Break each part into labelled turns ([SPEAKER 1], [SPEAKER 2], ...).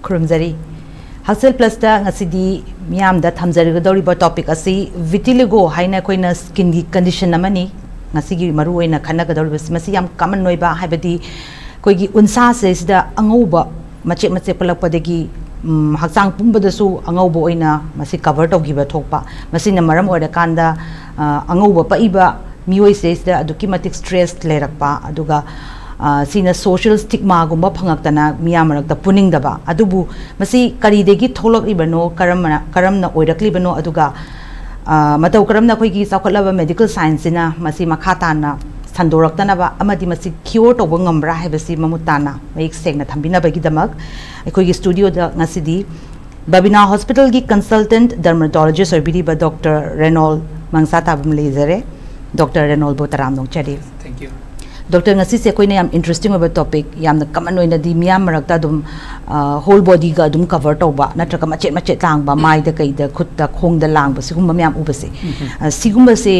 [SPEAKER 1] Kurumzari. HAKSHEL Plus da ngasidi miyam da thamjarigadori ba topic asi vitiligo haina koina skin condition namani ngasigi maru oina khanagadori ba masi yam common noiba haibadi koigi unsa se sida angauba mache palakpadagi hakchang pumbadasu angauba oina masi cover tawgiba thokpa masina maram oida kanda angauba paiba mioi se sida aduki matik stress lerakpa aduga sina social stigma gumba phangaktana miyamarakta puningdaba adubu masi karidegi tholokibano karamna oiraklibano aduga matau karamna khoigi saukhatlaba medical science na masi makhatana sandoraktanaba amadi masi cure toba ngambra haibasi mamutana maik segna thambinabagi damak khoigi studio da ngasidi BABINA hospital gi consultant dermatologist orbidi Dr. Reynold Mangsatabam lezare Dr. Reynold botaram nong chari.
[SPEAKER 2] Thank you.
[SPEAKER 1] Doctor ngasi se koina yam interesting over topic yam na common oina di miyam marakta dum whole body ga dum cover tawba natraka machet langba mai da kai da khut da khong da langba sigumba miyam ubase sigumba se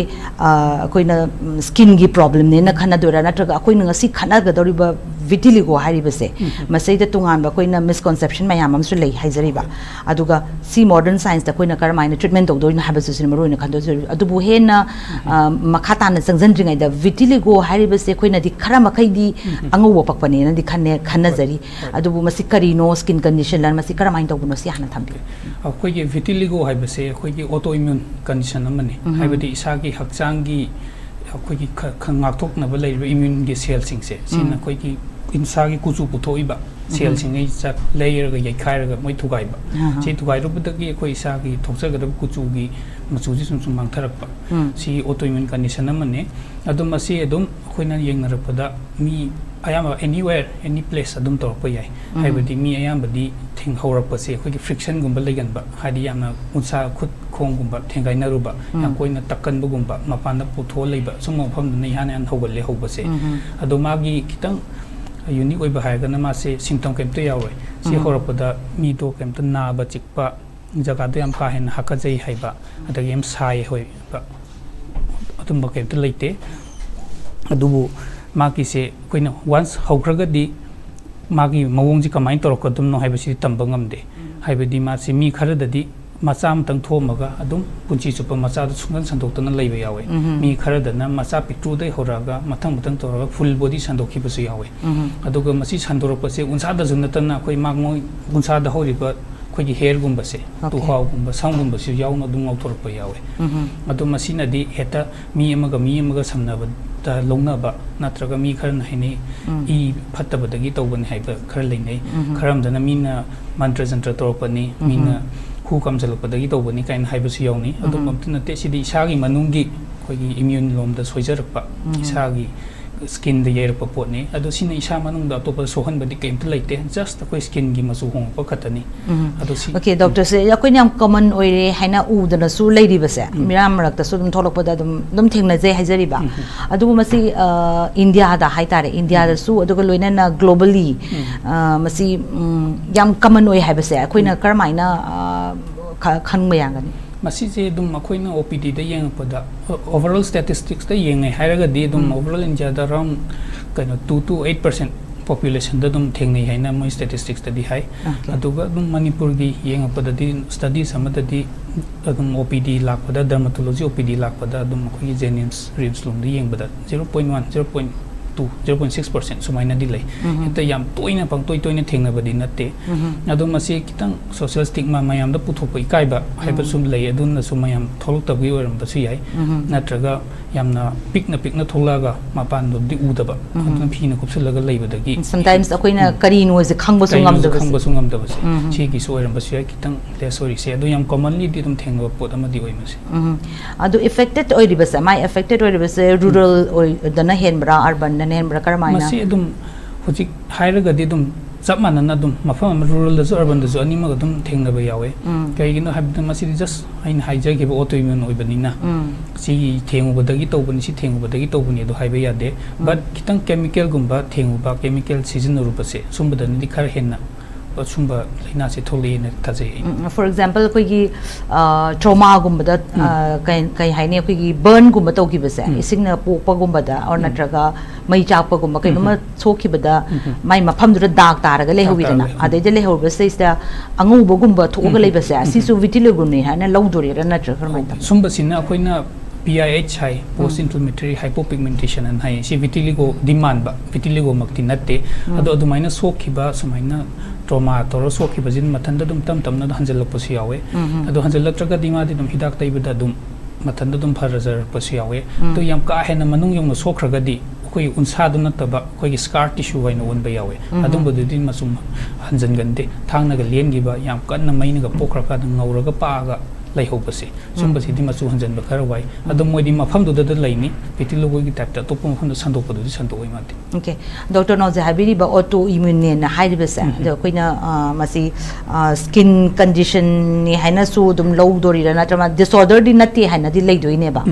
[SPEAKER 1] koina skin gi problem ne na khana dora natraka koina ngasi khana ga doriba vitiligo hari base masai da tungan ba koina misconception mayam am su lei haizari ba aduga si modern science da koina karamaina treatment tawdo na habasu sin maru ina khando adubu hena makhata na sangjandringai da vitiligo hari base koina di khara makai di angau pakpane na di khanna jari adubu masi karino skin condition lan masi karamain tawbuno si hana thambi
[SPEAKER 2] akoi ge vitiligo haibase akoi ge autoimmune condition amane haibadi isagi hakchangi akoi ge khangak na ba leiba immune ge cell sing se sin akoi ge insagi kuchu puthoiba cell sing ei chak layer ga yakhai ga moi thugai ba che thugai ru budagi akoi isagi thoksa ga kuchu gi machuji sum mangtharak ba si autoimmune condition amane adum masi adum khoina yengnarapada mi ayama anywhere any place adum torpa yai haibadi mi ayambadi thing horapa se khoi friction gumba legan ba hadi yamna unsa khut khong gumba thengai naruba yang koina takkan bu gumba mapanda putho leiba sumo pham nei han an hogal le hoba se adu magi kitang unique oiba haigana ma se symptom kem to yawe si horapada mi to kem to na ba chikpa jaga do yam ka hen hakajai haiba adagi yam sai hoi ba adum ba kem to leite adubu maki se koina once haukragadi magi mawongji kamai torokadum no haibasi tambangam de haibadi ma se mi kharadadi macham tang thomaga adum punchi chupa macha du sungan sandoktana leiba yawe mi kharadana macha pitru dai horaga mathang toraga full body sandokhi basu yawe aduga masi sandorak pase unsa da junatana koi magmo unsa da horiba khoi gi hair gumba se tu haw gumba sang gumba se yawna dung autor pa yawe adu masina di heta mi amaga samnaba ta longnaba natraga mi kharna hini I phattabadagi tawban haiba khar leinai kharamdana mina mantra jantra torpani mina hu kamjalpadagi tawbani kain haibasu yawni adu mamtuna te sidi isagi manungi khoi gi immune lomda soijarakpa isagi skin the year popone ado sina isa manung da to sohan badi kem to laite just the skin gi masu hong pa khatani ado si
[SPEAKER 1] okay doctor se ya koin yam common oire haina u dana su lady base miram rakta su dum tholok pada dum thengna je haijari ba adu masi india da haitare india da su adu loina na globally masi yam common oi haibase koina karmaina khangma yangani
[SPEAKER 2] masi je dum akoina OPD da yeng pada overall statistics da yeng hairaga de dum overall India da around kind of 2 to 8% population da dum thengnei haina moi statistics da di hai aduga dum Manipur gi yeng pada di studies amada di dum OPD lakpada dermatology OPD lakpada dum khoi jenims ribs lum di yeng bada 0.1 0.6% sumaina di lai ita yam toina pang toina thengna badi natte adu masi kitang social stigma mayam da puthok ikai ba haiba sum lai adun na sumayam tholok tabi oram da su yai natraga yamna pikna tholaga mapan do di udaba adun phina kupsulaga leibadagi
[SPEAKER 1] sometimes akoina kari no je khangba sungam da
[SPEAKER 2] base chi gi so oram basu yai kitang le sorry se adu yam commonly di dum thengba pot ama di oi mase
[SPEAKER 1] adu affected oi ribasa my affected oi ribasa rural oi dana henbra urban nen brakarmaina
[SPEAKER 2] masi dum hojik hairaga di dum sapmana na dum mafam rural da urban da ani ma dum thengna ba yawe kai gino habda masi just ain haija ge ba autoimmune oibanina si thengu badagi tawbani si thengu badagi tawbani do haiba yade but kitang chemical gumba thengu ba chemical season rupase sumbadani di khar henna ꯑꯁꯨꯝꯕ ꯂꯩꯅꯥꯁꯦ ꯊꯣꯛꯂꯛꯏꯅ ꯊꯥꯖꯩ
[SPEAKER 1] for example ꯑꯩꯈꯣꯏꯒꯤ trauma ꯒꯨꯝꯕꯗ ꯀꯩ ꯍꯥꯏꯅꯤ ꯑꯩꯈꯣꯏꯒꯤ burn ꯒꯨꯝꯕ ꯇꯧꯈꯤꯕꯁꯦ ꯏꯁꯤꯡꯅ ꯄꯣꯛꯄꯒꯨꯝꯕꯗ or ꯅꯠꯇ꯭ꯔꯒ ꯃꯩ ꯆꯥꯛꯄꯒꯨꯝꯕ ꯀꯩꯅꯣꯝꯃ ꯁꯣꯛꯈꯤꯕꯗ ꯃꯥꯏ ꯃꯐꯝꯗꯨꯗ ꯗꯥꯛ ꯇꯥꯔꯒ ꯂꯩꯍꯧꯋꯤꯗꯅ ꯑꯗꯩꯗ ꯂꯩꯍꯧꯕꯁꯤꯗ ꯑꯉꯧꯕꯒꯨꯝꯕ ꯊꯣꯛꯑꯒ ꯂꯩꯕꯁꯦ ꯑꯁꯤꯁꯨ vitiligoꯅꯤ ꯍꯥꯏꯅ ꯂꯧꯗꯣꯔꯤꯔ ꯅꯠꯇ꯭ꯔꯒ ꯀꯔꯝꯍꯥꯏꯅ ꯇꯧꯕ ꯁꯨꯝꯕꯁꯤꯅ
[SPEAKER 2] ꯑꯩꯈꯣꯏꯅ PIH hai post inflammatory hypopigmentation and hai si vitiligo demand ba vitiligo makti natte ado adumaina sokhiba sumaina trauma toro sokhiba jin mathanda dum tam na hanjalak pasu yawe ado hanjalak traga dima di dum hidak taibada dum mathanda dum pharajar pasu yawe to yam ka hena manung yong sokhraga di koi unsa du nataba koi scar tissue waina won ba yawe adum bodu din masum hanjan gande thangna ga lengi ba yam kanna maina ga pokra ka ngauraga pa ga lai ho base sum basi di masu hanjan ba khara wai adum moi di mafam du da lai ni vitiligo gi type ta top mafam da sandok pa du sandok oi mate
[SPEAKER 1] okay doctor no ja habiri ba autoimmune na hairi base da koina masi skin condition ni haina su dum low dori na trama disorder di nati haina di lai doi ne ba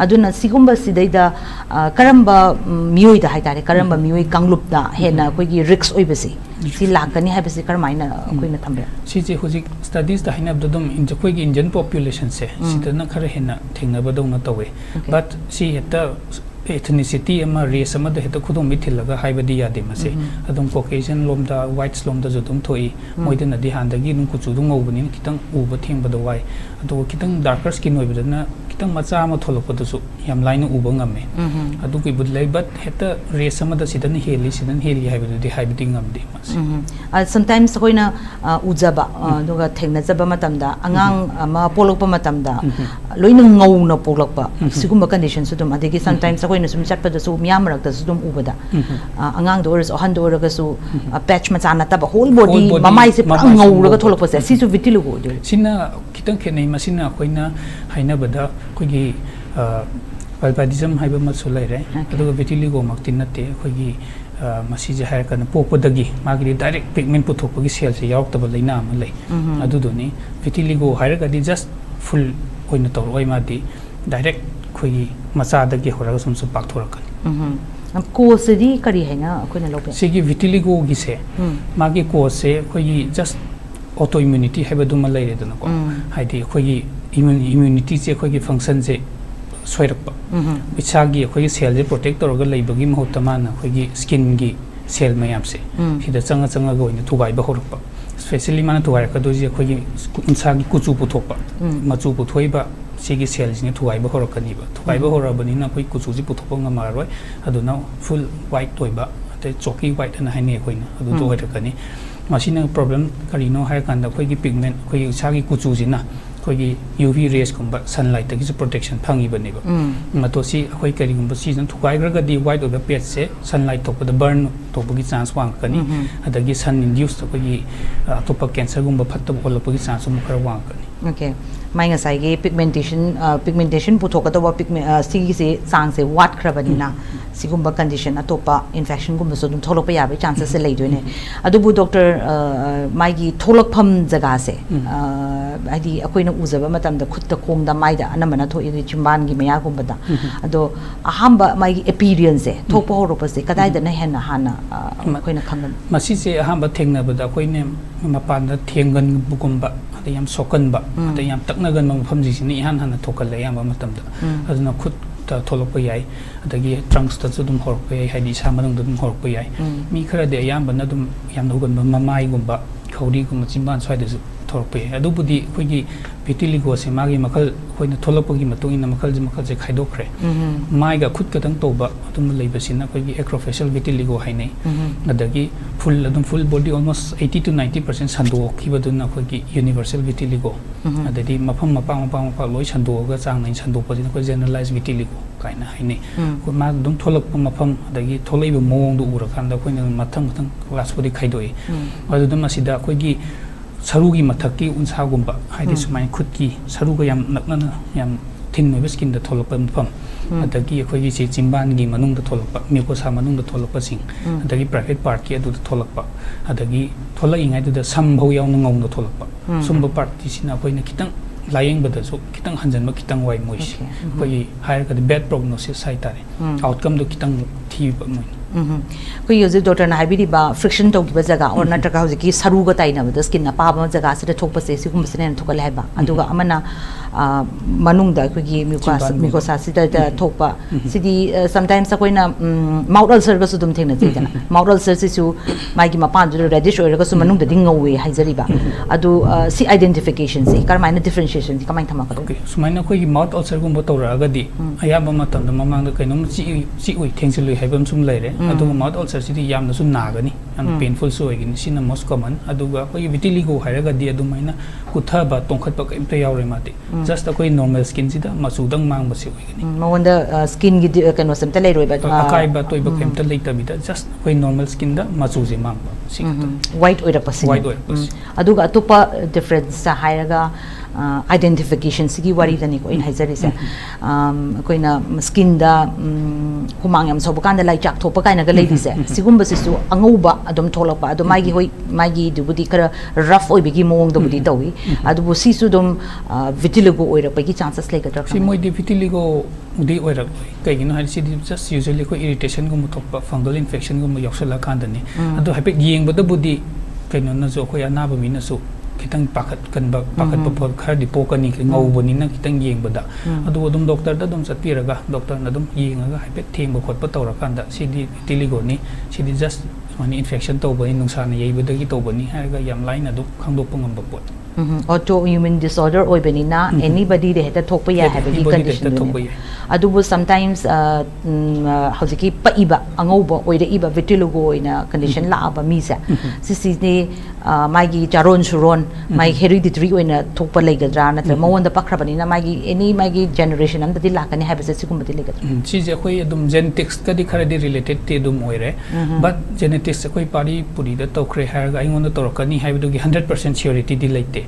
[SPEAKER 1] aduna sigumba sidai da karamba mioi da haitare karamba mioi kanglup da hena koi gi risks oi base si lakani hai base karmaina koina thambe
[SPEAKER 2] si je hoji studies da haina abdum in je koi gi indian population se sidana khara hena thengna ba dong na tawe but si heta ethnicity ama race ama da heta khudom mi thilaga haibadi yade mase adum caucasian lomda whites lomda jodum thoi moidena di handagi nung kuchu dung ngobani kitang uba thengba da wai ado kitang darker skin oibadana kitang macha ama tholokpa su yam line uba ngame adu ki budlai but heta race ama da sidan heli haibadu di haibadi ngamde mase
[SPEAKER 1] sometimes koina ujaba duga thengna jaba matamda angang ama polokpa matamda loina ngawna polokpa sigumba condition su dum adegi sometimes koina sum chatpa da su miyam rak da su dum ubada angang do oris ohan do raga su patch macha na taba whole body mamai se pura ngawraga tholokpa se sisu vitiligo de
[SPEAKER 2] sina kitang khenai masina koina haina bada koigi palpadism haiba masu laire aduga vitiligo makti natte koigi masi je hair kana pokpadagi magi direct pigment puthokpagi cell se yawaktaba laina ama lai adudoni vitiligo hairaga di just full koina toroi ma di direct koigi macha dagi horaga sumsu pakthorakani
[SPEAKER 1] cause di kari haina koina lobe
[SPEAKER 2] sigi vitiligo gi se magi cause se koigi just autoimmunity haiba duma laire dana ko haidi koigi immunity se koigi function se soirakpa bichagi koigi cell je protect toroga leibagi mahutta mana koigi skin gi cell mayam se hida changa go ina thugai ba horakpa especially mana thugai ka doji koigi insagi kuchu puthokpa machu puthoiba sigi cell jine thugai ba horakani ba thugai ba horabani na koi kuchu ji puthokpa ngamaroi aduna full white toiba ate choki white na haine koina adu to horakani masina problem karino hai kanda koigi pigment koi sagi kuchu jina koigi UV rays kumba sunlight ta ki protection phangi bani ba matosi akoi kari gumba season thukai graga di white of the page se sunlight to the burn to gi chance wang kani adagi sun induced koigi atopa cancer gumba phatta bolapa gi chance mu khara wang kani
[SPEAKER 1] okay mai ngasai ge pigmentation puthoka to pigment sigi se chang se wat khrabani na sigumba condition atopa infection gumba so dum tholokpa yabe chances se leidoine adubu doctor mai gi tholokpham jaga se adi akoina uzaba matamda khutta khongda maida anamana thoi chimban gi maya gumbada ado ahamba mai gi appearance se thokpa horopa se kadai da na hena hana akoina khangam
[SPEAKER 2] masi se ahamba thengna bada koine mapan da thengan bugumba ade yam sokan ba ade yam taknagan mafam ji ni han hana thokal yam matamda aduna khut ta tholokpa yai adagi trunks ta dum horpa yai haidi sa manung dum horpa yai mi khara de yam bana dum yam nogan mamai gumba khawri gum chimban swai de thorpe adubudi koigi vitiligo se magi makal koina tholopagi matungina makal je khaidokre mai ga khut katang toba adum leibasina koigi acrofacial vitiligo hainai adagi full body almost 80 to 90% sando kibaduna koigi universal vitiligo adadi mapam mapa loi sando ga chang nai sando pajina ko generalized vitiligo kaina hainai ko ma dum tholok mapam adagi tholaiba mong du ura kanda koina mathang class body khaidoi adudum masida koigi sarugi mathaki unsa gumba haidi sumai khutki saruga yam nakna yam thin noi skin da tholokpa mpham adagi khoi gi chimban gi manung da tholokpa mucosa manung da tholokpa sing adagi private part ki adu da tholokpa adagi tholai ngai da sambhau yaw ngong da tholokpa sumba part ti sina khoi na kitang layeng bada so kitang hanjan ma kitang wai mois khoi higher ka bad prognosis sai tare outcome do kitang thi ba moi
[SPEAKER 1] ko yuzu doctor na habiri ba friction to ki ba jaga or na taka hoji ki saru ga tai na ba skin na pa ba jaga se thok pa se si kum se ne thok la ba aduga amana manung da ko gi mucosa si da thok pa sidi sometimes ko na mouth ulcer ga su dum theng na ji da mouth ulcer si su mai gi ma pan ju reddish or ga su manung da ding ngawe hai jari ba adu si identification si kar mai na differentiation si kamai thama ka
[SPEAKER 2] okay so mai na ko gi mouth ulcer gum ba tawra ga di aya ba ma tam da mamang da kainom si oi thengsil hai bam sum lai re adu mouth ulcer si di yam na su na ga ni and painful so gi ni sin most common adu ga ko vitiligo hai ga di adu mai na kutha ba tongkhat pa kaim ta yaw re ma ti just ko normal skin si da masu dang mang ba si oi gi ni
[SPEAKER 1] mawanda skin gi kano sam ta lai roi ba
[SPEAKER 2] akai ba toy ba kaim ta lai ta bi da just ko normal skin da masu je mang ba si
[SPEAKER 1] white oi ra pa si
[SPEAKER 2] white oi pa
[SPEAKER 1] adu ga atopa difference sa hai ga identification sigi wari da ni ko in haizari se koina skin da humang yam sob kan da lai chak thopa kaina ga lady se sigumba sisu angouba adom tholakpa adu magi hoi magi du budi kara rough oi bigi mong do budi tawi adu bu sisu dom vitiligo oi ra pa gi chances le ga
[SPEAKER 2] si moi de vitiligo udi oi ra kai gi no hari si just usually ko irritation gum thokpa fungal infection gum yoksala kan da ni adu hape yeng ba da budi kaino na zo ko ya na ba mi na su kitang pakat kan ba pakat pa por khar di po kani ki ngau bani na kitang yeng bada adu dum doctor da dum satpi raga doctor na dum yeng ga haipet theng ba khot pa tawra kan da sidi vitiligo ni sidi just mani infection to ba nung sa na yei ba da gi to bani ha ga yam line adu khangdok pa ngam ba pot
[SPEAKER 1] autoimmune disorder oi bani na anybody de heta thok pa ya have gi condition adu bu sometimes hojiki pa iba angau ba oi de iba vitiligo ina condition la ba mi sa si ni magi charon suron mai hereditary oina thokpa leigadra natra mawon da pakrabani na magi any magi generation am da dilakani have se sikum bati leigadra
[SPEAKER 2] si je khoi adum genetics ka di khara di related te dum oire but genetics khoi pari puri da tokre har ga ingon da torkani have du 100% surety di leite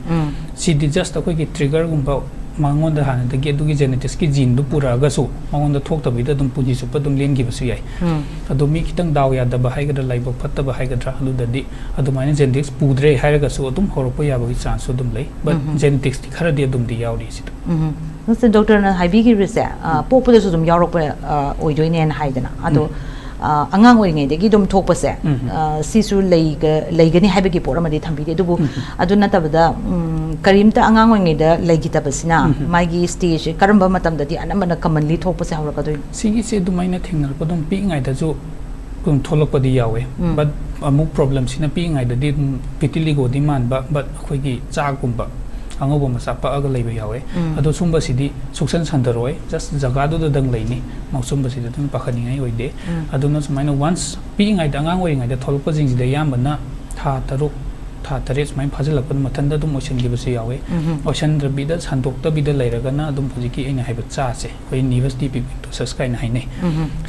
[SPEAKER 2] si di just khoi ki trigger gumba mangon da han da ge du gi genetics ki gene du pura ga so mangon da thok ta bi da dum puji su pa dum len gi basu yai adu mi kitang daw ya da ba hai ga da lai ba phatta ba hai ga dra alu da di adu mai genetics pudre hai ga so dum horopa ya ba gi chance dum lai but genetics ti khara di dum di yaw ri si
[SPEAKER 1] no doctor na hai bi gi rese popu da so dum yaw ro pa oi doi ne hai da na adu angang oi ngai de gi dum thok pa se sisu lei ga ni hai ba gi por ma di thambi de du adu na ta ba karimta angang oi ngai da lei gi ta basina magi stage karamba matam da di anamana commonly thok pa se hawra ka doi
[SPEAKER 2] sigi se du mai na thengnar pa dum pi ngai da jo kum tholok pa di yawe but amuk problem sina pi ngai da di vitiligo di man ba but khoi gi cha kum ba angobo masa pa aga leiba yawe ado sumba sidi suksan sandaroi just jaga do dang leini mausumba sidi dum pakhani ngai oide ado no sumaina once pi ngai da angang oi ngai da tholpa jing ji da yamana tha taruk tha tares mai phajal pa mathan da dum ocean gi basu yawe ocean rabi da sandok ta bi da leiraga na dum phujiki aina haiba cha se koi university pi to subscribe na haine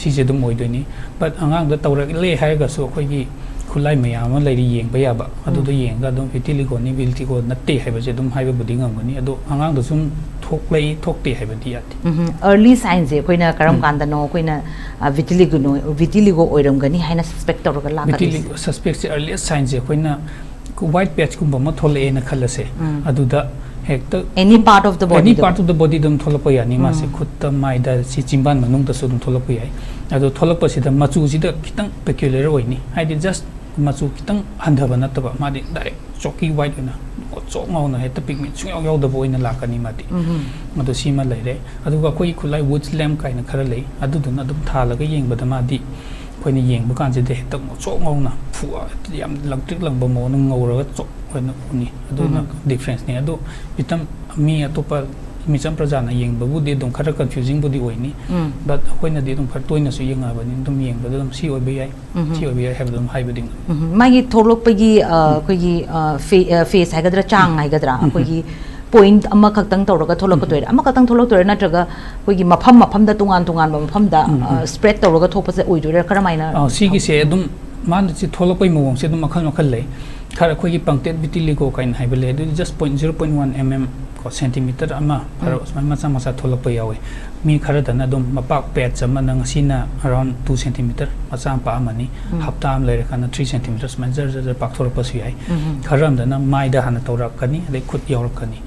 [SPEAKER 2] si je dum oidoni but angang da tawra le hai ga so koi gi khulai mayam ma leiri yeng ba ya ba adu da yeng ga dum vitiligo ni vitiligo natte haiba je dum haiba budi ngam gani adu angang da sum thok lei thok te haiba di yat
[SPEAKER 1] early signs je koina karam kan da no koina vitiligo oiram gani haina suspect tor ga la ka
[SPEAKER 2] vitiligo suspect je early signs je koina white patch kumba ma thole na khalase adu da hekta
[SPEAKER 1] any part of the body
[SPEAKER 2] dum tholapa yani ma se khutta mai da si chimban manung da so dum tholapa yai adu tholapa si da machu si da kitang peculiar oini haidi just machu kitang handaba na taba ma di direct choki white na chok ngau na heta pigment chung yaw da boina lakani ma di adu si ma leire adu ga koi khulai wood lamp kaina khara lei adu dun adum thalaga yeng ba da ma di koina yeng bu kan je de heta chok ngau na fu yam langtrik lang ba mo nang ngau ra chok koina uni adu na difference ne adu bitam mi atopa mi cham prajana yeng ba bu de dum khara confusing bu di oini but koina de dum phar toina su yenga ba ni dum yeng ba dum si oi ba yai si oi ba yai have dum hai ba ding
[SPEAKER 1] magi tholok pa gi koi gi face hai gadra chang hai gadra koi gi point amma khaktang tawraga tholok ka toira amma khaktang tholok toira natraga koi gi mafam da tungan ba mafam da spread tawraga thokpa se oidura karamaina
[SPEAKER 2] si gi se dum man chi tholok pai mawong se dum makhal lei khara koi gi punctate vitiligo kain hai ba le du just 0.1 mm ko centimeter ama khara usmai masa tholok pa yawe mi khara dana dum mapak pet chama nang sina around 2 cm macha pa amani hapta am leira kana 3 cm man jar pak thor pa su yai kharam dana mai da hana tora kani le khut yaw kani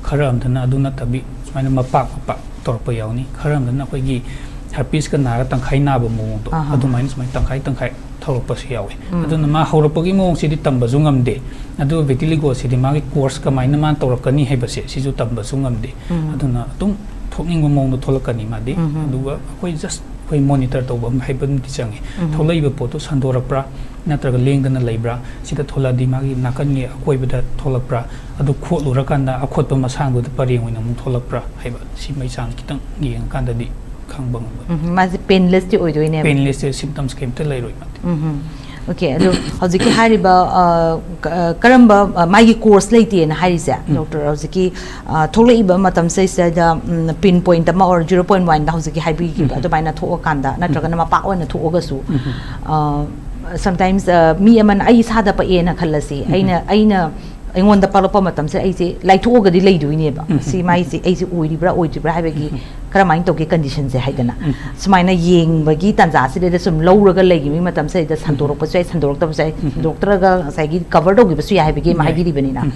[SPEAKER 2] kharam dana aduna tabi maina mapak tor pa yawni kharam dana koi gi herpes ka naga tangkai naba mong to adu minus mai tangkai thorpa si yawe adu na ma horapagi mong si di tamba zungam de adu vitiligo si di magi course ka mai na man torakani hai base si ju tamba zungam de adu na tum thokning mong no tholakani ma de adu ga koi just koi monitor to bam hai ban ti changi tholai ba poto sandorakpra natraga lengdana leibra sida thola di magi nakan nge koi bada tholakpra adu kholura kanda akhotpa masang du pareng oina mong tholakpra hai ba si mai chang kitang yeng kanda di khangbang
[SPEAKER 1] ma se painless ti oidoi ne
[SPEAKER 2] painless symptoms kem te leiroi mat
[SPEAKER 1] okay ado hojiki hariba karamba magi course leite na harise doctor hojiki tholai ba matam sai sa da pinpoint ma or 0.1 da hojiki haibi ki ado baina tho kanda natraga na mapa ona tho ga su sometimes mi aman ai sada pa ena khallasi aina aingonda palapa matam se aise laitho ga di leiduine ba si mai si aise oiribra oiribra haibagi karamain to ke condition se haidana sumaina yeng bagi tanja se de sum lowraga legi mi matam se da sandorok pa sai sandorok ta sai doctor ga sai gi cover dog bi su ya haibagi mai gi banina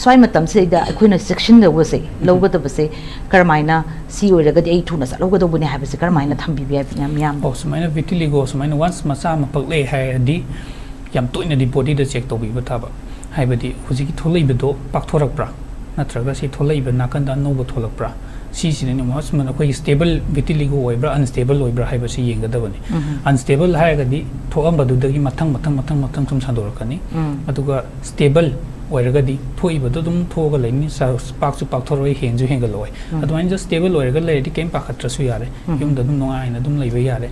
[SPEAKER 1] swai matam se da akhuna section da wo se lowga da se karamaina si oiraga di ai thuna sa lowga do bune haibase karamaina thambi bi yam
[SPEAKER 2] oh sumaina vitiligo sumaina once masa ma pakle hai di yam toina di body da check to bi bataba haibadi hujiki tholai bedo pakthorakpra natraga si tholai be nakanda nobo tholakpra si si ne mas man akoi stable vitiligo oibra unstable oibra haibasi yengadabani unstable haigadi thoamba du dagi mathang sum sandorakani aduga stable oiragadi thoibado dum thoga leini sa paksu pakthoroi henju hengaloi aduain just stable oiraga leidi kem pakhatrasu yare yumda dum nonga aina dum leiba yare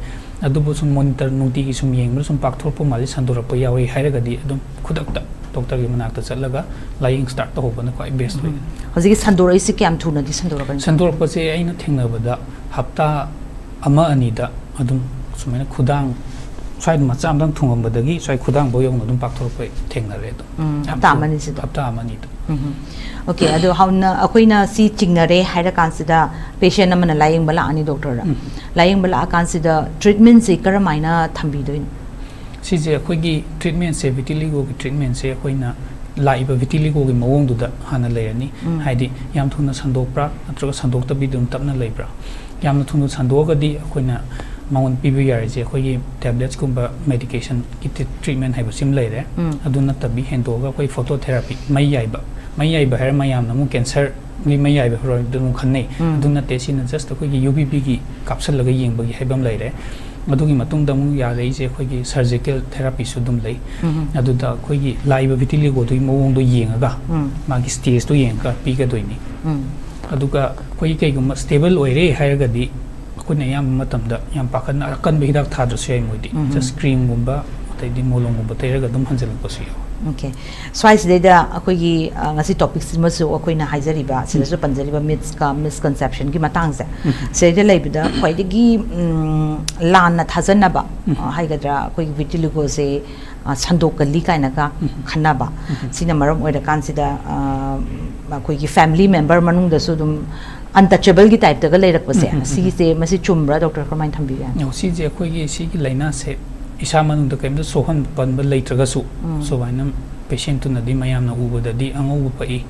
[SPEAKER 2] adubu sum monitor nuti gi sum yengbra sum pakthorpo mali sandorakpa yawi hairagadi adum khudakta doctor gi manakta chalaga lying start to hobana quite best way
[SPEAKER 1] hojiki sandora isi kyam thuna di
[SPEAKER 2] sandora pa se aina thengna bada hafta ama ani da adum sumaina khudang sai macha amdang thungam badagi sai khudang boyong adum pakthor pa thengna re do
[SPEAKER 1] hafta amani si
[SPEAKER 2] hafta amani do
[SPEAKER 1] okay ado hauna akoina si chingnare haira kansida patient amana lying bala ani doctor ra lying bala kansida treatment se karamaina thambi doin
[SPEAKER 2] si je khoigi treatment se vitiligo gi treatment se khoina laiba vitiligo gi mawong du da hana leani haidi yam thuna sandokpra natroga sandokta bi dum tapna leibra yam thunu sandoga di khoina mawon pibi yar je khoigi tablets kumba medication ki treatment haiba sim leire aduna tabi hendoga khoi phototherapy mai yaiba her mayam namu cancer li mai yaiba horo dum khanne aduna te sin just khoigi UVB gi capsule laga yengba gi haibam leire adugi matung damu ya lei je khoigi surgical therapy su dum lei aduda khoigi laiba vitiligo dui mawong do yengaga magi stage to yenga pi ga doini aduga khoigi kai gum stable oire hairaga di khuna yam matam da yam pakhan kan bi hidak thadru sei moidi just cream gumba tai di molong gumba tairaga dum hanjal pasu yo
[SPEAKER 1] okay swice data akoigi ngasi topics masu akoina haijariba sidasu panjariba myths ka misconception ki matang se de leibida khoidigi lana thajanaba haigadra akoigi vitiligo se sandokali kaina ka khanaba sina maram oida kansida akoigi family member manung da su dum untouchable ki type daga leirakpase si se masi chumbra doctor kamain thambi ya
[SPEAKER 2] no si je akoigi si ki laina se isa manung da kaimda sohan panba leitragasu so bainam patient na di mayam na ubada di angu pai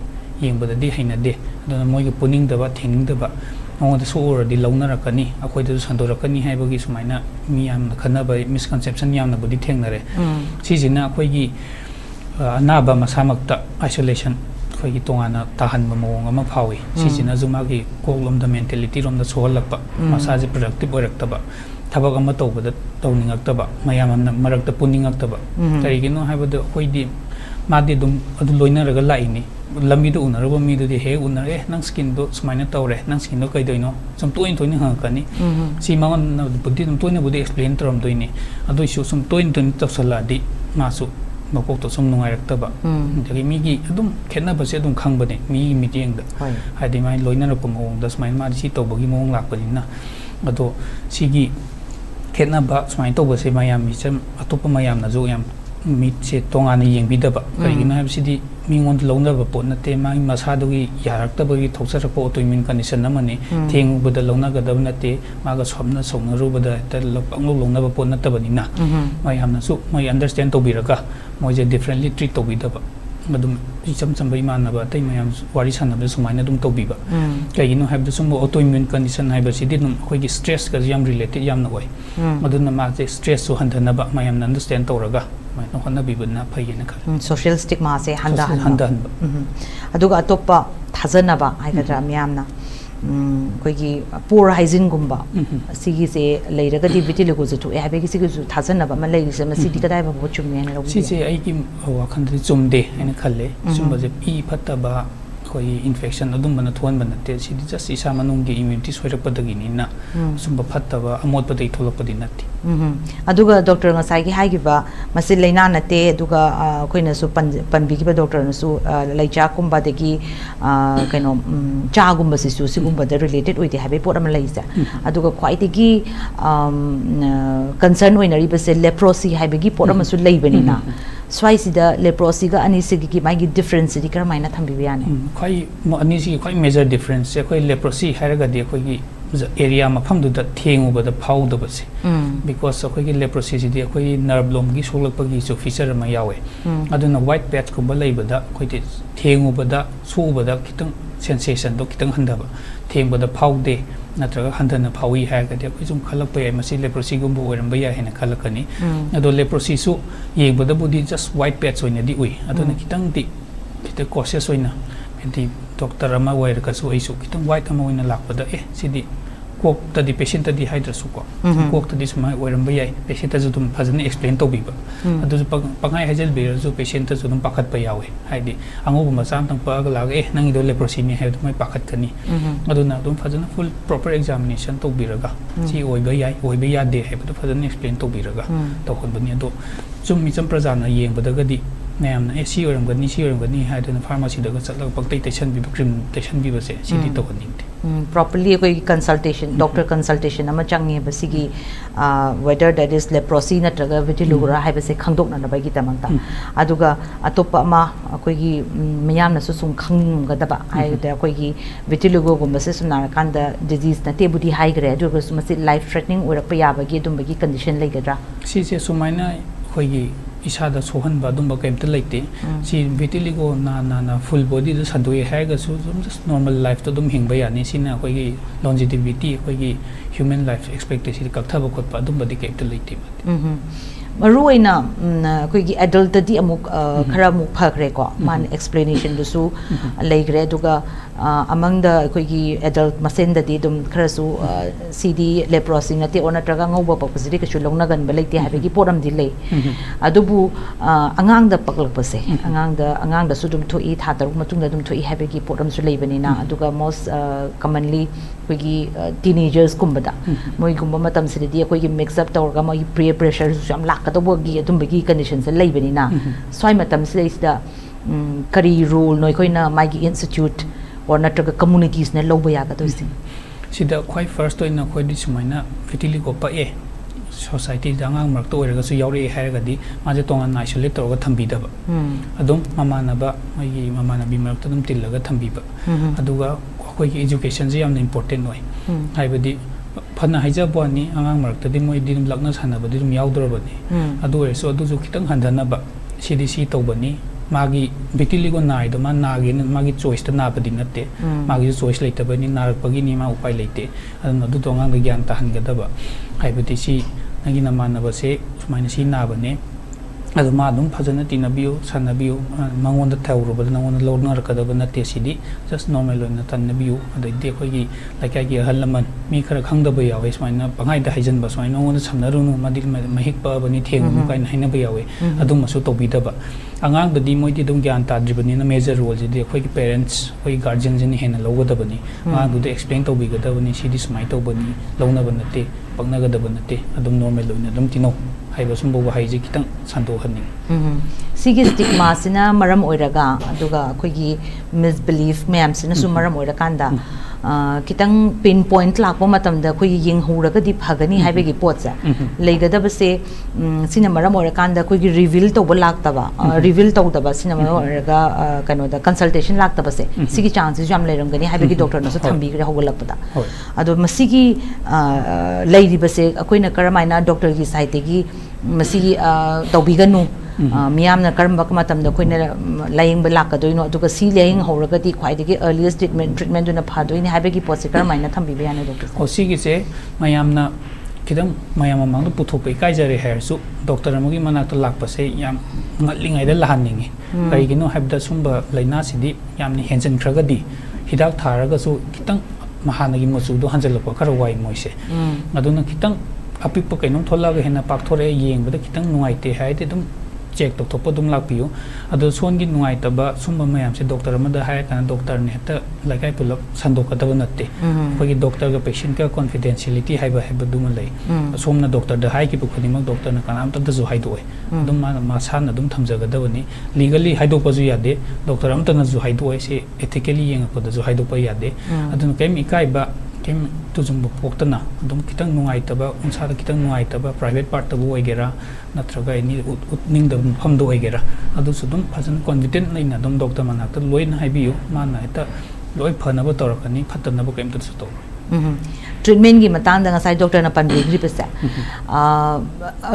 [SPEAKER 2] yengbada di haina de adana moi gi puning da ba thing da ba ngod so or di launa rakani akoi da sandorakani haibagi sumaina miyam na khana ba misconception yam na budi thengnare si jina akoi gi anaba masamakta isolation khoi gi tongana tahanba mawong ama phawi si jina zuma gi koglom da mentality rom da sohalakpa masaje productive oiraktaba tabak ama tawbada tawningaktaba mayam amna marakta puningakaba karigino haibada khoidi madi dum adu loinaraga laini lambi do unaraba mi do he unare nang skin do smaina tawre nang skin do kaidoino sum toin toin hakani si mawan na buddi dum toin budi explain tram doini adu isu sum toin tawsala di masu makok to sum nungairakaba dagi mi gi adum khenna base adum khangbane mi meeting da haidi mai loinarapa mawong da smaina ma si tawbagi mawong lakpanina ado sigi kena ba smain to base mayam mi cham atopa mayam na jo yam mi che tongana yengbidaba karigina habsidi mingon longna ba pot na te mai masadugi yarakta bagi thoksara po autoimmune condition namani theng bada longna ga dabna te maga somna songna ru bada ta lapang longna ba pot na tabani na mayam na su mai understand to biraka moi je differently treat to bidaba madum icham chamba imanaba tai mayam wari sanaba sumaina dum tobiba kaigino habda sum autoimmune condition haiba sidi dum khoi gi stress ga yam related yam na oi maduna ma je stress so handanaba mayam understand tawraga mai no khana bibna phayena khal
[SPEAKER 1] social stigma se handa aduga atopa thajanaba haigatra myamna koigi poor hygiene gumba sigi se leiragadi vitiligo zu to habegi sigi zu thajanaba ma leiri se masidi kadai ba chumne na
[SPEAKER 2] si se ai ki wakhan di chumde ena khalle sumba je pi phataba koi infection adum bana thon bana te si just isa manung gi immunity soirakpadagi ni na sumba phattaba amot padai tholakpadi natti
[SPEAKER 1] aduga doctor nga sai gi hai gi ba masi leina na te aduga koina su panbi gi ba doctor na su leija kumba de gi kaino cha gumba si su sigumba de related oide habe pot am leisa aduga khwai de gi concern oina ri ba se leprosy habe gi pot am su leibani na swai si da leprosy ga ani si gi mai gi difference di kar mai na thambi biane
[SPEAKER 2] khwai ani si khwai major difference se khoi leprosy hairaga de khoi gi area mafam du da thengu ba da phau da ba se because khoi gi leprosy si de khoi nerve lom gi solak pa gi so feature ma yawe aduna white patch ko ba lei ba da khoi de thengu ba da su ba da kitang sensation do kitang handa ba theng ba da phau de natraga handana phawi ha ga de khoi sum khalak pa masi leprosy gum bo oram ba ya hena khalakani ado leprosy su yeng ba da body just white patch oina di ui aduna kitang di kita cautious oina enti doctor ama wair ka su ai su kitang white ama oina lak pa da sidi kok ta di patient ta di hydra su ko kok ta di sumai oram ba ya patient ta ju dum phajana explain to bi ba adu pangai hajel be ju patient ta ju dum pakhat pa yawe haidi angu ma sam tang pa ga lag nang do leprosy ni hai mai pakhat kani adu na dum phajana full proper examination to bi raga si oi ba ya de hai ba phajana explain to bi raga to khon ba ni do chum mi cham prajana yeng ba da ga di nayam na si oram ga ni hai da pharmacy da ga chatla paktai tension bi cream tension bi ba se si di to khon ni
[SPEAKER 1] properly koi consultation doctor consultation ama changi basigi whether that is leprosy natraga vitiligo ra hai base khangdok na ba gi tamang ta aduga atopa ma koi gi miyam na su sum khang ga da ba ai da koi gi vitiligo gum base sum na kan da disease na te budi high grade aduga sum se life threatening ora pa ya ba gi dum ba gi condition lai ga dra
[SPEAKER 2] si se sumaina koi gi isada sohan ba dum ba kaimta laite si vitiligo na full body da sadoi ha ga su just normal life to dum hingba ya ni sina koi gi longevity koi gi human life expectancy ka thaba khot pa dum ba di kaimta laite
[SPEAKER 1] maru aina koi gi adult di amuk khara muk phakre ko man explanation du su leigre duga among the koi gi adult masen da di dum khara su cd leprosy na te ona traga ngau ba pakpasi ka chu longna gan ba leite ha gi poram di lei adubu angang da paklak pa se angang da su dum thoi tha taruk matung da dum thoi ha gi poram su lei bani na aduga most commonly koi gi teenagers kumba da moi gumba matam se di koi gi mix up tawr ga moi peer pressure su am lak ka to gi adum gi conditions lei bani na swai matam se da kari rule noi koi na mai gi institute or natraga communities na loba ya ka to si
[SPEAKER 2] sida khoi first to ina khoi di sumaina vitiligo pa society da ngang mak to ora su yauri hairaga di ma je tongan isolate to ga thambi da ba adum mamana ba mai mamana bi mak to dum tillaga thambi ba aduga khoi gi education je yam important noi haibadi phana haija bo ni angang mak to di moi di dum lakna sana ba di dum yaudro ba ni adu re so adu ju kitang handana ba cdc to ba ni magi vitiligo nai do ma nagi magi choice ta na ba di natte magi choice leita ba ni narak pagi ni ma upai leite adu adu to ngang ga gyan ta han ga da ba haibadi si nagi na man ba se sumaina si na ba ne adu ma dum phajana tinabiu sanabiu mangon da thawru ba nangon lo na ra ka da ba natte sidi just normal na tan nabiu adu de khoi gi laikai gi halaman mi khara khang da ba yawe sumaina pangai da haijan ba sumaina ngon da samnaru nu madil mahik pa ba ni theng mu kai na haina ba yawe adu ma su to bi da ba angang da di moi di dum gyan ta dribani na major role je de khoi gi parents khoi guardian jeni hena lo ga da ba ni ma du de explain to bi ga da ba ni sidi smai to ba ni lo na ba natte pagna ga da ba natte adum normal lo na dum tino haiba sum bo hai je kitang santo haning
[SPEAKER 1] sigi stigma sina maram oiraga aduga khoi gi misbelief ma'am sina su maram oira kanda kitang pinpoint lakpa matam da khoi ying huraga di phagani haibe gi potsa leiga da base sina maram oira kanda khoi gi reveal to bolak ta ba reveal to da ba sina maram oiraga kano da consultation lak ta base sigi chances jam leiram gani haibe gi doctor na su thambi gre hogolak pada ado masigi leiri base akoina karamaina doctor gi site gi masigi tawbiganu miyamna karamba kamatamda koina laying balakadoino aduga si laying horagadi khwaidagi earliest treatment duna phadoini haibagi post karamaina thambi bayana doctor
[SPEAKER 2] o sigi se mayamna kidam mayam amang puthopai kaijare hairsu doctor amugi manakta lakpase yam ngatlingai da lahanningi kaigino habda sumba laina sidi yamni hensen kragadi hidak tharaga su kitang mahanagi machu do hanjalapa kar wai moise aduna kitang apikpa kainom tholaga hena pakthore yengbada kitang nuaite haide dum check to thopa dum lakpiu adu songi nuaitaba sumba mayam se doctor amada hai kana doctor ne ta lagai pulak sandokadaba natte kogi doctor ga patient ka confidentiality haiba haiba dum lai somna doctor da hai ki bukhani mak doctor na kana amta da zu haidoi dum ma sana dum thamjagadabani legally haidopa ju yade doctor amta na ju haidoi se ethically yenga pa da ju haidopa yade adun kaim ikai ba kim tujum poktana dum kitang nungai taba unsara kitang nungai taba private part tabu oigera natraga ini utning da famdo oigera adu sudum fajan confident naina dum doctor manakta loin haibiu mana eta loi phanaba torakani phatanaba kaim tu to
[SPEAKER 1] treatment gi matang da ngasai doctor na panbigri pesa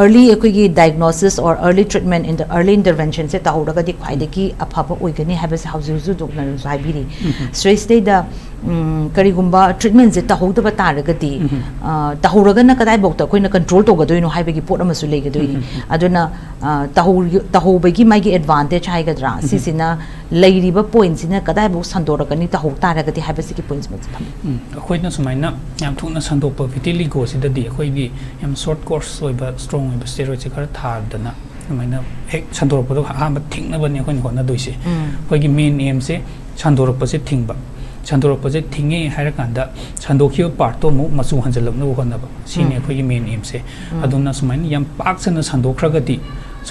[SPEAKER 1] early ekoi diagnosis or early treatment in the early intervention se tahuraga di khwaidagi aphaba oigani habes hauzu doctor na saibiri stress day da karigumba treatment je tahodaba taragadi tahuraga na kadai bokta koina control togadoino haibagi pot amasu leigadoini aduna tahobagi magi advantage haigadra sisina leiriba points ina kadai bo sandoragani taho taragadi habesiki points ma tham
[SPEAKER 2] akoina sumaina yam thuna sandopa vitiligo sidadi akoigi yam short course oiba strong oiba steroid se khara thardana sumaina hek sandoropado hamba thingnabani akoina hona doise akoigi main aim se sandoropase thingba sandoropase thinge hairakanda sandokhiyo part to mu machu hanjalakna honaba sine akoigi main aim se aduna sumaina yam paksana sandokragadi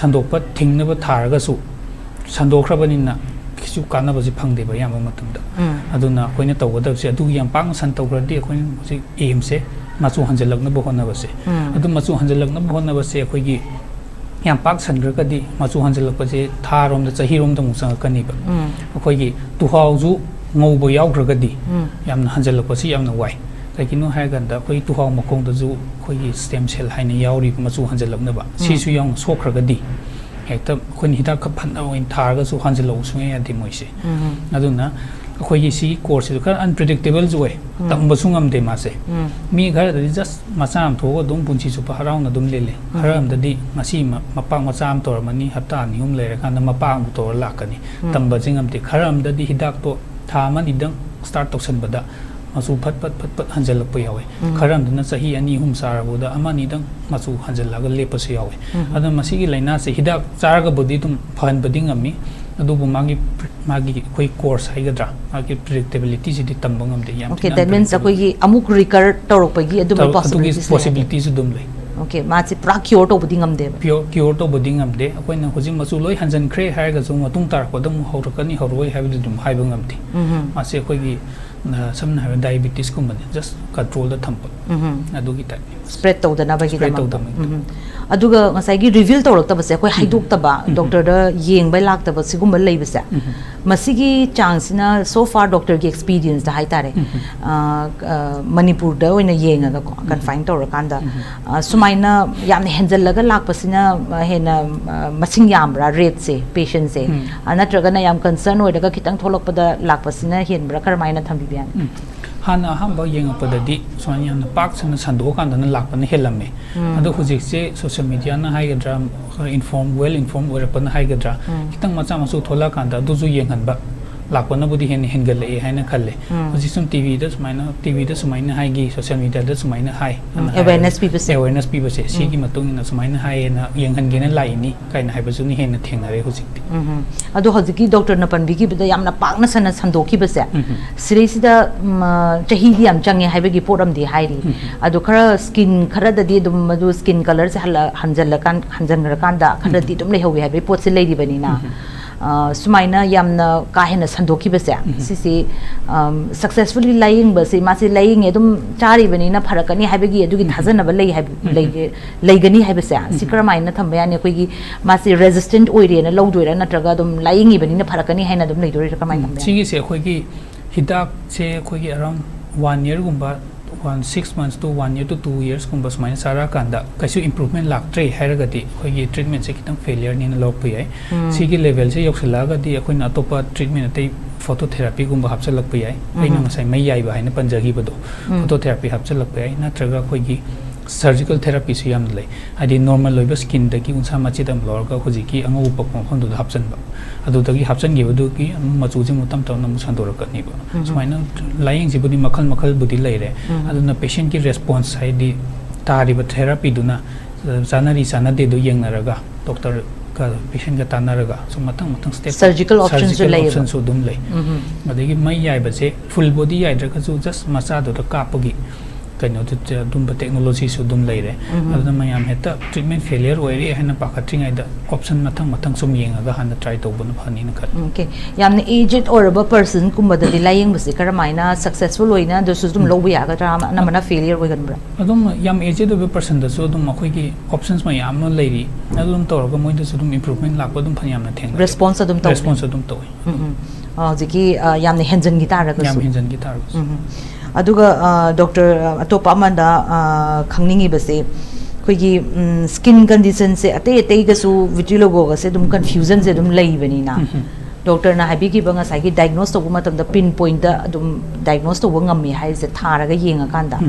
[SPEAKER 2] sandokpa thingnaba tharagasu sandokrabanina kisu kanabasi phangdeba yamba matamda aduna koina tawgadabse adu yam pang san tawgradi koina hosi aim se machu hanjalakna honabase adu machu hanjalakna honabase akoigi yam pak sangragadi machu hanjalakpase tharomda chahiromda musangakaniba akoigi tuhauju ngoubo yaugragadi yamna hanjalakpase yamna wai kaikino haiganda koi tuhau makongda ju koigi stem cell haina yauri machu hanjalaknaba sisu yang sokragadi hekta khun hidak ka phanna oin tharga su hanjalo sungai adi moise aduna khoi si course du kan unpredictable joy tamba sungam de mase mi gar da just masam thogo dum punchi su parau na dum lele haram da di masi mapang masam tor mani hapta ni hum lere kan mapang tor lakani tamba jingam de haram da di hidak to tha man idang start toksan bada masu phat hanjalakpa yawe kharam dana sahi ani hum sarabuda amani dang masu hanjalaga lepase yawe adam masigi laina se hidak charaga bodi tum phan bading ami adubu magi koi course haigadra magi predictability ji tambangam de yam
[SPEAKER 1] okay that means akoi gi amuk recur torokpagi adum
[SPEAKER 2] possibilities dum lai
[SPEAKER 1] okay machi pra cure to budingam de
[SPEAKER 2] cure to budingam de akoi na hoji masu loi hanjan khre haiga zo matung tar ko dum haurakani horoi habi dum haibangam ti mase akoi gi samna have diabetes ko man just control the thump adugi ta
[SPEAKER 1] spread to the nabagi da aduga ngasai gi reveal tawrak ta base koi haidok ta ba doctor da yeng bai lak ta ba sigum lei base masigi chance na so far doctor gi experience da hai tare manipur da oina yenga ga confine tawrak kanda sumaina yamne henjal laga lak pasina hena masing yamra rate se patient se anatraga na yam concern oida ga kitang tholok pada lak pasina hen bra karmaina thambi bian
[SPEAKER 2] hana hamba yengapadadi sonya na pak sana sando kanda na lakpana helame ado hujik se social media na haigadra well informed werapana haigadra kitang macha masu thola kanda duju yenganba lakpana budi hen hengale haina khalle hujik sum tv da sumaina haigi social media da sumaina hai
[SPEAKER 1] awareness
[SPEAKER 2] people se sigi matung na sumaina hai na yenghan gena laini kaina haibasu ni hen thengnare hujik
[SPEAKER 1] ado hojiki doctor na panbigi bida yamna pakna sana sandoki base sirisi da chahi di am change haibagi poram di hairi ado khara skin khara da di dum madu skin color se hanjan da khara di dum lehowi haibai pot se leidi bani na sumaina yamna kahena sandoki base sisi successfully lying base masi lying edum chari bani na pharakani haibagi adugi thajana ba lei gani haibase sikramaina thambaya ne koi gi masi resistant oire na lowdoira natraga dum lying ibani na pharakani haina dum leidori kamai thambaya
[SPEAKER 2] sigi se koi gi hidak se koi gi around 1 year gumba 6 months to 1 year to 2 years kumba smaina sara kanda kaisu improvement laktre hairagadi khoi treatment se kitang failure ni na lok pai sigi level se yoksalaga di akhoi na topa treatment atei phototherapy gumba hapchalak pai aina ngasai mai yai ba haina panjagi bado phototherapy hapchalak pai na traga khoi gi surgical therapy su yam lei adi normal loiba skin dagi unsa machi dam lorga khoji ki angu pakpom phondu hapchan ba adu dagi hapchan gi badu ki machu ji mutam taw na musandor ka ni ba sumaina lying ji budi makhal makhal budi leire adu na patient ki response haidi tari ba therapy duna sanari sanade do yeng naraga doctor ka patient ga tanaraga so matang step
[SPEAKER 1] surgical options su lei
[SPEAKER 2] options su dum lei adagi mai yai ba se full body yai dra ka ju just macha do ka pagi kano to dumba technology su dum leire aduna mayam heta treatment failure oiri hena pakatring aida option mathang sum yenga ga hana try to bun phani na khat
[SPEAKER 1] okay yamne aged or a person kumba da lying basi karamaina successful oina do su dum lobu ya ga drama na mana failure we ganbra
[SPEAKER 2] adum yam aged of a person da so dum akhoi gi options mayam no leiri adum tor ga moi da su dum improvement lakpa dum phani yamna theng
[SPEAKER 1] response adum to jiki yamne henjan gi tar ga
[SPEAKER 2] yam henjan gi tar
[SPEAKER 1] aduga doctor atopa amanda khangningi base khoigi skin condition se ate ga su vitiligo ga se dum confusion se dum lei bani na doctor na habi ki banga sai ki diagnose to ma tam da pinpoint da dum diagnose to ngam mi hai se thara ga yenga kanda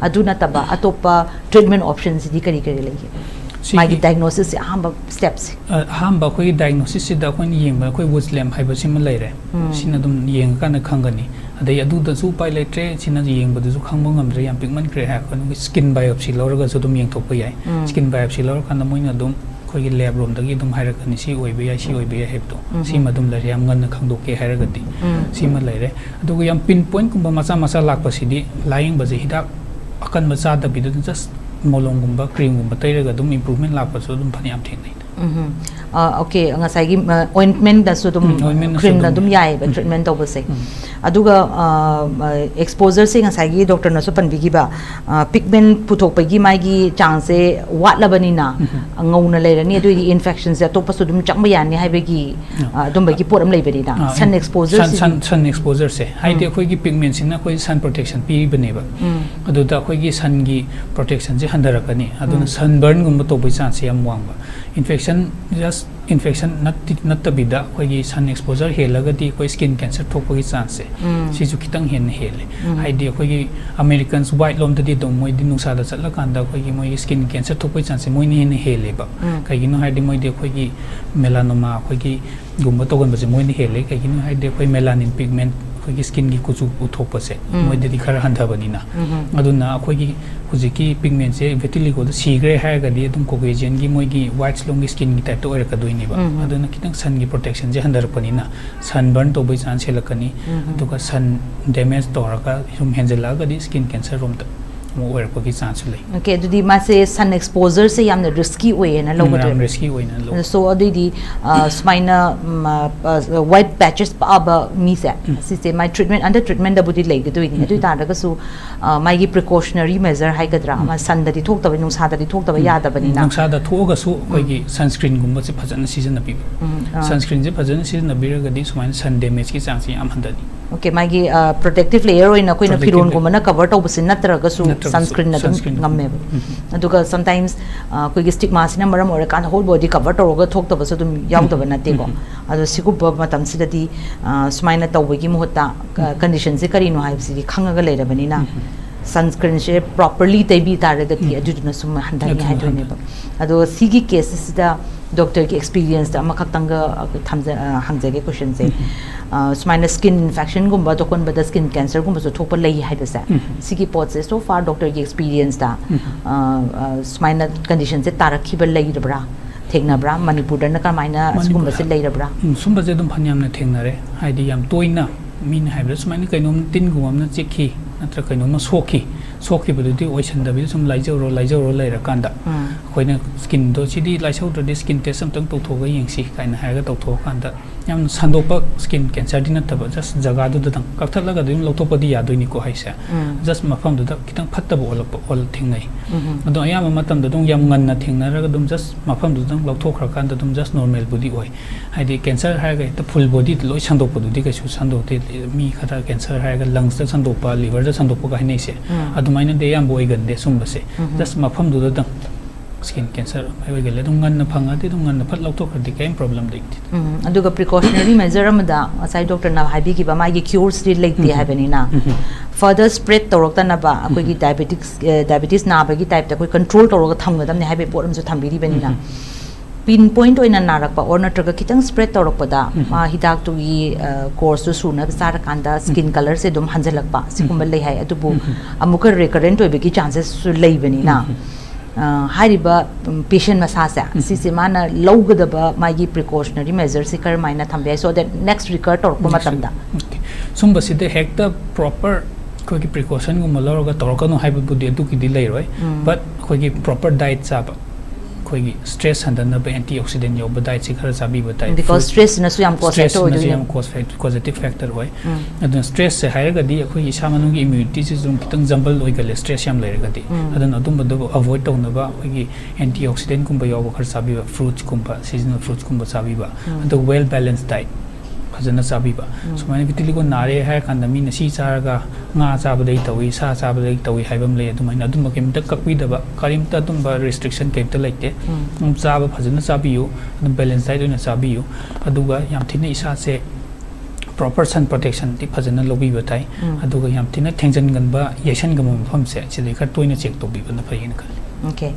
[SPEAKER 1] aduna taba atopa treatment options di kari lei magi diagnosis se hamba steps
[SPEAKER 2] hamba khoi diagnosis se da khoi yengba khoi wuzlem haiba sim leire sina dum yeng kana khangani adai adu da su pai letre sina yeng ba du khangbo ngamre yam pigment kre ha kon skin biopsy lorga so dum yeng thok pai skin biopsy lor kan da moina dum khoi gi lab room da gi dum hairakani si oi be si oi be heb to si ma dum la yam ngan khangdo ke hairagati si ma leire adu yam pinpoint kumba macha lak pa si di lying ba je hidak akan macha da bi du just molong gumba cream gumba tairaga dum improvement lakpa so dum phani am theng
[SPEAKER 1] okay ngasai gi ointment da su dum cream da dum yai ba treatment of se aduga exposure se ngasai gi doctor na so pan bi gi ba pigment puthok pa gi mai gi chang se wat la bani na ngau na le ni adu infection se to pa su dum chang ba yan ni hai ba gi dum ba gi pot am lei ba ni na sun exposure se hai de khoi gi pigment sin na khoi sun protection pi bane ba adu da khoi gi sun gi protection je handarakani aduna sunburn gum to bai chance yam wang ba infection just infection not to be da koi sun exposure helaga di koi skin cancer thokpa gi chance si ju kitang hen hele hai de koi Americans white lom da di dom moi di nusa da chatla kan da koi moi skin cancer thokpa chance moi ni hen hele ba kai gi no hai de moi de koi melanoma koi gumba to gan ba moi ni hele kai gi no hai de koi melanin pigment koi skin gi kuchu uthokpa se moi de di khara hantha bani na aduna koi gi hujiki pigment se vitiligo da sigre ha ga di dum Caucasian gi moi gi white long skin gi type to era ka doini ba aduna kitang sun gi protection je handar pani na sunburn to bai chance helakani aduga sun damage to ra ka hum henjela ga di skin cancer rom ta mo wer ko gi chance lai okay dudi ma se sun exposure se yamna risky way na lo
[SPEAKER 2] ba risky way na lo
[SPEAKER 1] so adi di smina white patches ba mi se si se my treatment under treatment da budi lai ga doini adu ta da ga su my gi precautionary measure hai ga dra ma sun da di thok ta ba nung sa da di thok ta ba ya da ba ni na
[SPEAKER 2] nung sa da thok ga su koi gi sunscreen gum ba se phajana season na bi sunscreen je phajana season na bi ga di smina sun damage ki chance am handani
[SPEAKER 1] okay my gi protective layer oina koi na phiron gum na cover to busin na tra ga su sunscreen na ngamme aduga sometimes koi gi stigma sina maram ora kan whole body cover to ga thok ta ba su dum yaw ta ba na te ko adu sigu ba matam sida di smina taw gi mohta condition se kari no hai si khanga ga le ra bani na sunscreen se properly tai bi tar ga ti adu na sum handani hai do ne ba adu sigi cases da doctor ki experience da makhak tanga thamja hangja ge question se smina skin infection gumba to kon ba skin cancer gumba so thopa lei hai ba sa sigi pot se so far doctor ki experience da smina condition se tarakhi ba lei ra bra thengna bra Manipur da na ka maina gumba se lei ra bra
[SPEAKER 2] sumba je dum phanyam na thengna re haidi yam toina min hai bra smina kainom tin gum na chekhi natra kainom sokhi bududi oisan da bi sum laijaro lai ra kanda khoina skin do chidi laisau do skin test sam tang to thoga yengsi kaina ha ga to tho kanda yam sandopa skin cancer din ta ba just jaga du dang kakthala ga dum loktopa di yadoi ni ko haisa just mafam du da kitang phatta bo ol thingai ado ayam matam da dong yam ngan na thingna ra ga dum just mafam du dang lokthokra kan da dum just normal body oi haidi cancer ha ga ta full body loi sandopa du di ka su sandok te mi khata cancer ha ga lungs da sandopa liver da sandopa ga hinai se adu ꯑꯗꯨꯃꯥꯏꯅ ꯗꯦ ꯌꯥꯝ ꯕꯣꯏꯒꯟꯗꯦ ꯁꯨꯝꯕꯁꯦ just ꯃꯐꯝꯗꯨꯗ skin cancer ꯑꯩꯈꯣꯏꯒꯤ ꯑꯗꯨꯝ ꯉꯟꯅ ꯐꯪꯉꯗꯤ ꯑꯗꯨꯝ ꯉꯟꯅ ꯐꯠ ꯂꯧꯊꯣꯛꯈ꯭ꯔꯗꯤ ꯀꯩꯝ ꯄ꯭ꯔꯣꯕ꯭ꯂꯦꯝ ꯂꯩꯇꯦ
[SPEAKER 1] ꯑꯗꯨꯒ ꯄ꯭ꯔꯤꯀꯣꯁꯅꯔꯤ ꯃꯦꯖꯔ ꯑꯃꯗ ꯉꯁꯥꯏ ꯗꯣꯛꯇꯔꯅ ꯍꯥꯏꯕꯤꯈꯤꯕ ꯃꯥꯒꯤ ꯀ꯭ꯌꯨꯔꯁꯇꯤ ꯂꯩꯇꯦ ꯍꯥꯏꯕꯅꯤꯅ ꯐꯔꯗꯔ ꯁ꯭ꯄ꯭ꯔꯦꯗ ꯇꯧꯔꯛꯇꯅꯕ ꯑꯩꯈꯣꯏꯒꯤ ꯗꯥꯏꯕꯦꯇꯤꯁ ꯅꯥꯕꯒꯤ ꯇꯥꯏꯞꯇ ꯑꯩꯈꯣꯏ ꯀꯟꯇ꯭ꯔꯣꯜ ꯇꯧꯔꯒ ꯊꯝꯒꯗꯕꯅꯤ ꯍꯥꯏꯕꯒꯤ ꯄꯣꯠ ꯑꯃꯁꯨ ꯊꯝꯕꯤꯔꯤꯕꯅꯤ나 ꯄꯤꯟ ꯄꯣꯏꯟꯠ ꯑꯣꯏꯅ ꯅꯥꯔꯛꯄ ꯑꯣꯔ ꯅꯠꯇ꯭ꯔꯒ ꯈꯤꯇꯪ ꯁ꯭ꯄ꯭ꯔꯦꯗ ꯇꯧꯔꯛꯄꯗ ꯃꯥ ꯍꯤꯗꯥꯛꯇꯨꯒꯤ ꯀꯣꯔꯁꯇꯨ ꯁꯨꯅꯕ ꯆꯥꯔꯀꯥꯟꯗ ꯁ꯭ꯀꯤꯟ ꯀꯂꯔꯁꯦ ꯑꯗꯨꯝ ꯍꯟꯖꯤꯜꯂꯛꯄ ꯁꯤꯒꯨꯝꯕ ꯂꯩ ꯍꯥꯏ ꯑꯗꯨꯕꯨ ꯑꯃꯨꯛꯀ ꯔꯤꯀꯔꯦꯟꯠ ꯑꯣꯏꯕꯒꯤ ꯆꯥꯟꯁꯦꯁꯁꯨ ꯂꯩꯕꯅꯤꯅ ꯍꯥꯏꯔꯤꯕ ꯄꯦꯁꯦꯟ ꯃꯁꯥꯁꯦ ꯁꯤꯁꯦ ꯃꯥꯅ ꯂꯧꯒꯗꯕ ꯃꯥꯒꯤ ꯄ꯭ꯔꯤꯀꯣꯁꯅꯔꯤ ꯃꯦꯖꯔꯁꯤ ꯀꯔꯝꯍꯥꯏꯅ ꯊꯝꯕ ꯌꯥꯏ ꯁꯣ ꯗꯦꯠ ꯅꯦꯛꯁ ꯔꯤꯀꯔ ꯇꯧꯔꯛꯄ ꯃꯇꯝꯗ
[SPEAKER 2] ꯁꯨꯝꯕꯁꯤꯗ ꯍꯦꯛꯇ ꯄ꯭ꯔꯣꯄꯔ ꯑꯩꯈꯣꯏꯒꯤ ꯄ꯭ꯔꯤꯀꯣꯁꯟꯒꯨꯝꯕ ꯂꯧꯔꯒ ꯇꯧꯔꯛꯀꯅꯨ ꯍꯥꯏꯕꯕꯨꯗꯤ ꯑꯗꯨꯒꯤꯗꯤ ꯂꯩꯔꯣꯏ ꯕꯠ ꯑꯩꯈꯣꯏꯒꯤ ꯄ꯭ꯔꯣꯄꯔ ꯗꯥꯏꯠ ꯆꯥꯕ ꯑꯩꯈꯣꯏꯒꯤ ꯁ꯭ꯇ꯭ꯔꯦꯁ ꯍꯟꯊꯅꯕ ꯑꯦꯟꯇꯤ ꯑꯣꯛꯁꯤꯗꯦꯟ ꯌꯧꯕ ꯗꯥꯏꯠꯁꯤ ꯈꯔ ꯆꯥꯕꯤꯕ ꯇꯥꯏ
[SPEAKER 1] ꯕꯤꯀꯣꯁ ꯁ꯭ꯇ꯭ꯔꯦꯁꯅꯁꯨ ꯌꯥꯝ ꯀꯣꯁ ꯐꯦꯛꯇꯔ ꯑꯣꯏꯗꯣꯏꯅꯦ
[SPEAKER 2] ꯁ꯭ꯇ꯭ꯔꯦꯁꯅꯁꯨ ꯌꯥꯝ ꯀꯣꯖꯦꯇꯤቭ ꯐꯦꯛꯇꯔ ꯑꯣꯏ ꯑꯗꯨꯅ ꯁ꯭ꯇ꯭ꯔꯦꯁꯁꯦ ꯍꯥꯏꯔꯒꯗꯤ ꯑꯩꯈꯣꯏꯒꯤ ꯏꯁꯥ ꯃꯅꯨꯡꯒꯤ ꯏꯝꯃ꯭ꯌꯨꯅꯤꯇꯤꯁꯤꯁꯨ ꯑꯗꯨꯝ ꯈꯤꯇꯪ ꯖꯝꯕꯜ ꯑꯣꯏꯒꯜꯂꯦ ꯁ꯭ꯇ꯭ꯔꯦꯁ ꯌꯥꯝ ꯂꯩꯔꯒꯗꯤ ꯑꯗꯨꯅ ꯑꯗꯨꯝꯕꯗꯨ ꯑꯦꯚꯣꯏꯗ ꯇꯧꯅꯕ ꯑꯩꯈꯣꯏꯒꯤ ꯑꯦꯟꯇꯤ ꯑꯣꯛꯁꯤꯗꯦꯟꯒꯨꯝꯕ ꯌꯥꯎꯕ ꯈꯔ ꯆꯥꯕꯤꯕ ꯐ꯭ꯔꯨꯠꯁꯀꯨꯝꯕ ꯁꯤꯖꯅꯦꯜ ꯐ꯭ꯔꯨꯠꯁꯀꯨꯝꯕ ꯆꯥꯕꯤꯕ ꯑꯗꯨꯒ ꯋꯦꯜ ꯕꯦꯂꯦꯟꯁ ꯗꯥꯏꯠ ꯐꯖꯅ ꯆꯥꯕꯤꯕ ꯁꯨꯃꯥꯏꯅ ꯚꯤꯇꯤꯂꯤꯒꯣ ꯅꯥꯔꯦ ꯍꯥꯏꯔꯀꯥꯟꯗ ꯃꯤꯅ ꯁꯤ ꯆꯥꯔꯒ ꯉꯥ ꯆꯥꯕꯗꯒꯤ ꯇꯧꯏ ꯁꯥ ꯆꯥꯕꯗꯒꯤ ꯇꯧꯏ ꯍꯥꯏꯕ ꯑꯃ ꯂꯩ ꯑꯗꯨꯃꯥꯏꯅ ꯑꯗꯨꯝꯕ ꯀꯩꯝꯇ ꯀꯛꯄꯤꯗꯕ ꯀꯔꯤꯝꯇ ꯑꯗꯨꯝꯕ ꯔꯦꯁꯇ꯭ꯔꯤꯛꯁꯟ ꯀꯩꯝꯇ ꯂꯩꯇꯦ ꯆꯥꯕ ꯐꯖꯅ ꯆꯥꯕꯤꯌꯨ ꯑꯗꯨꯝ ꯕꯦꯂꯦꯟꯁ ꯗꯥꯏꯠ ꯑꯣꯏꯅ ꯆꯥꯕꯤꯌꯨ ꯑꯗꯨꯒ ꯌꯥꯝ ꯊꯤꯅ ꯏꯁꯥꯁꯦ proper sun protection ti phajana lobi batai aduga yam thina thengjanganba yaisangamma mafamse sidai kha toina check to bibana phayena khali
[SPEAKER 1] okay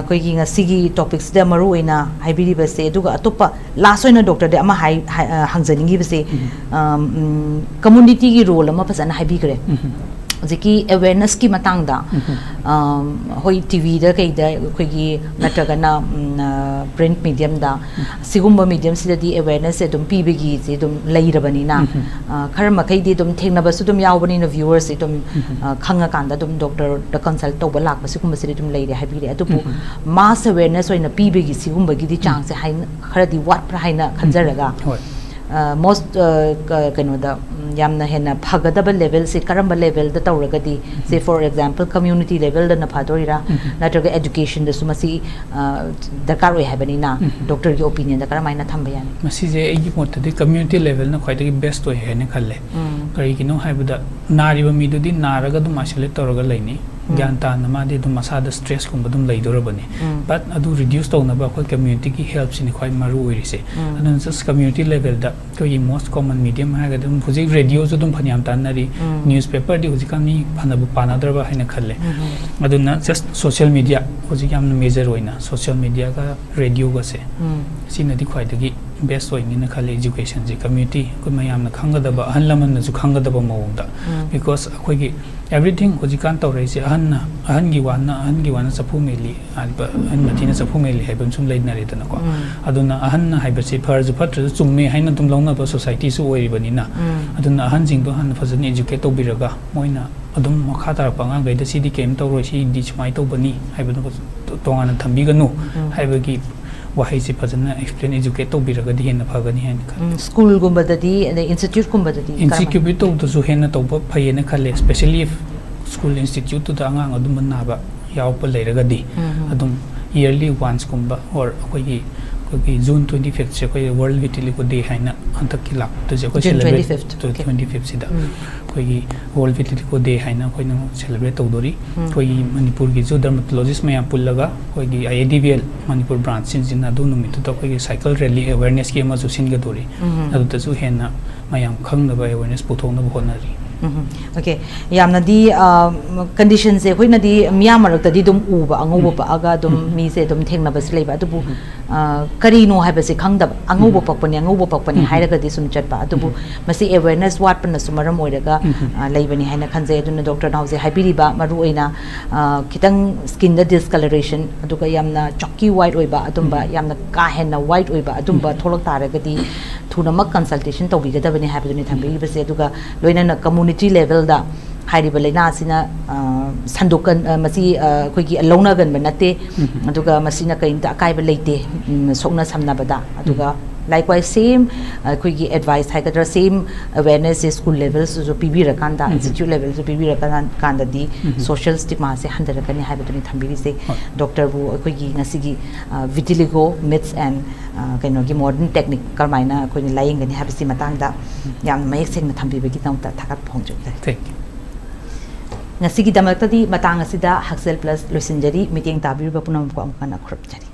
[SPEAKER 1] koi gi ngasigi topics da maru oina haibiri base aduga atopa last oina doctor de ama hangjaningi base community gi role ama phajana haibigre ꯍꯧꯖꯤꯛꯀꯤ ꯑꯦꯋꯦꯔꯅꯦꯁꯀꯤ ꯃꯇꯥꯡꯗ ꯍꯣꯏ ꯇꯤꯚꯤꯗ ꯀꯩꯗ ꯑꯩꯈꯣꯏꯒꯤ ꯅꯠꯇ꯭ꯔꯒꯅ print ꯃꯤꯗꯤꯌꯝꯗ ꯁꯤꯒꯨꯝꯕ ꯃꯤꯗꯤꯌꯝꯁꯤꯗꯗꯤ ꯑꯦꯋꯦꯔꯅꯦꯁꯁꯦ ꯑꯗꯨꯝ ꯄꯤꯕꯒꯤꯁꯦ ꯑꯗꯨꯝ ꯂꯩꯔꯕꯅꯤꯅ ꯈꯔ ꯃꯈꯩꯗꯤ ꯑꯗꯨꯝ ꯊꯦꯡꯅꯕꯁꯨ ꯑꯗꯨꯝ ꯌꯥꯎꯕꯅꯤꯅ ꯚ꯭ꯌꯨꯋꯔꯁꯦ ꯑꯗꯨꯝ ꯈꯪꯉꯀꯥꯟꯗ ꯑꯗꯨꯝ ꯗꯣꯛꯇꯔꯗ ꯀꯟꯁꯜꯠ ꯇꯧꯕ ꯂꯥꯛꯄ ꯁꯤꯒꯨꯝꯕꯁꯤꯗꯤ ꯑꯗꯨꯝ ꯂꯩꯔꯦ ꯍꯥꯏꯕꯤꯔꯦ ꯑꯗꯨꯕꯨ ꯃꯥꯁ ꯑꯦꯋꯦꯔꯅꯦꯁ ꯑꯣꯏꯅ ꯄꯤꯕꯒꯤ ꯁꯤꯒꯨꯝꯕꯒꯤꯗꯤ ꯆꯥꯡꯁꯦ ꯈꯔꯗꯤ ꯋꯥꯠꯄ꯭ꯔꯥ ꯍꯥꯏꯅ ꯈꯟꯖꯔꯒ most kanoda yamna hena phagadaba level se karamba level da tawragadi say for example community level da na phadorira natraga education da sumasi dakar oi habani na doctor gi opinion da karamaina thamba yani
[SPEAKER 2] masi je egi mot de community level na khwaidagi best oi hene khalle kari kino haibada nariba mi du di naraga du isolate tawraga laini gyanta na ma de du masada stress kumba dum leidorabani but adu reduce tawna ba khoi community ki help sini khwai maru oi rise adun just community level da koi most common medium ha ga dum phuji radio zo dum phanyam tanari newspaper di hujika mi phanabu panadraba haina khalle aduna just social media hujik yamna major oina social media ga radio ga se sina di khwai dagi best oini na khale education ji community ko mayam na khangadaba ahanlaman na ju khangadaba mawda because akhoi gi everything hojikan tawrai se ahan gi wana sapu meli alba an matina sapu meli haibam sum leidna re dana ko aduna ahan na haiba se phar ju phatra chumme haina tum longna ba society su oi bani na aduna ahan jing do han phajani educate to biraga moina adum makha tar panga gaida sidi kem tawroi si di chmai to bani haiba no tongana thambi ganu haiba gi wahai si phajana explain educate to biraga di hen phagani hen
[SPEAKER 1] school gumba dadi institute gumba dadi
[SPEAKER 2] institute to to su hen to ba phayena khale especially school institute to da ngang adum na ba yaw pa leiraga di adum yearly once gumba or koi June 25th se koi World Vitiligo Day haina antak ki lak to je ko celebrate to 25th sida koi World Vitiligo Day haina koi no celebrate tawdori koi Manipur gi jo Dermatologist mayam pullaga koi gi IADVL Manipur branch sin jin adu numit to koi cycle rally awareness ki ma ju sin ga dori adu ta ju hena mayam khang na ba awareness puthong na honari
[SPEAKER 1] okay yamna di conditions se hoina di miyam marak di dum uba angoba pa aga dum mi se dum thengna bas leiba adu kari no haiba se khangda angoba pakpani hairaga di sum chatpa adu masi awareness wat pan sumaram oiraga leibani haina khanje aduna doctor now se haibiri ba maru oina kitang skin da discoloration aduga yamna chalky white oiba adumba yamna ka henna white oiba adumba tholok taraga di thuna mak consultation to biga dabani haibaduni thambi base aduga loina na community level da hairiba leina sina sandokan masi koi gi alona gan banate aduga masina kainta akaiba leite sokna samna bada aduga likewise same koi gi advice haigadra same awareness school levels so pb rakanda institute levels so pb rakanda di social stigma se handara kani haibaduni thambiri se doctor bu koi gi ngasi gi vitiligo myths and kaino gi modern technique karmaina koi ni lying gani habisi matang da yam mayek seng na thambi bagi tang ta thakat phongju
[SPEAKER 2] thank you
[SPEAKER 1] ngasi gi damak tadi matang asida HAKSHEL plus loisinjari meeting tabir ba punam ko amkana khurupjari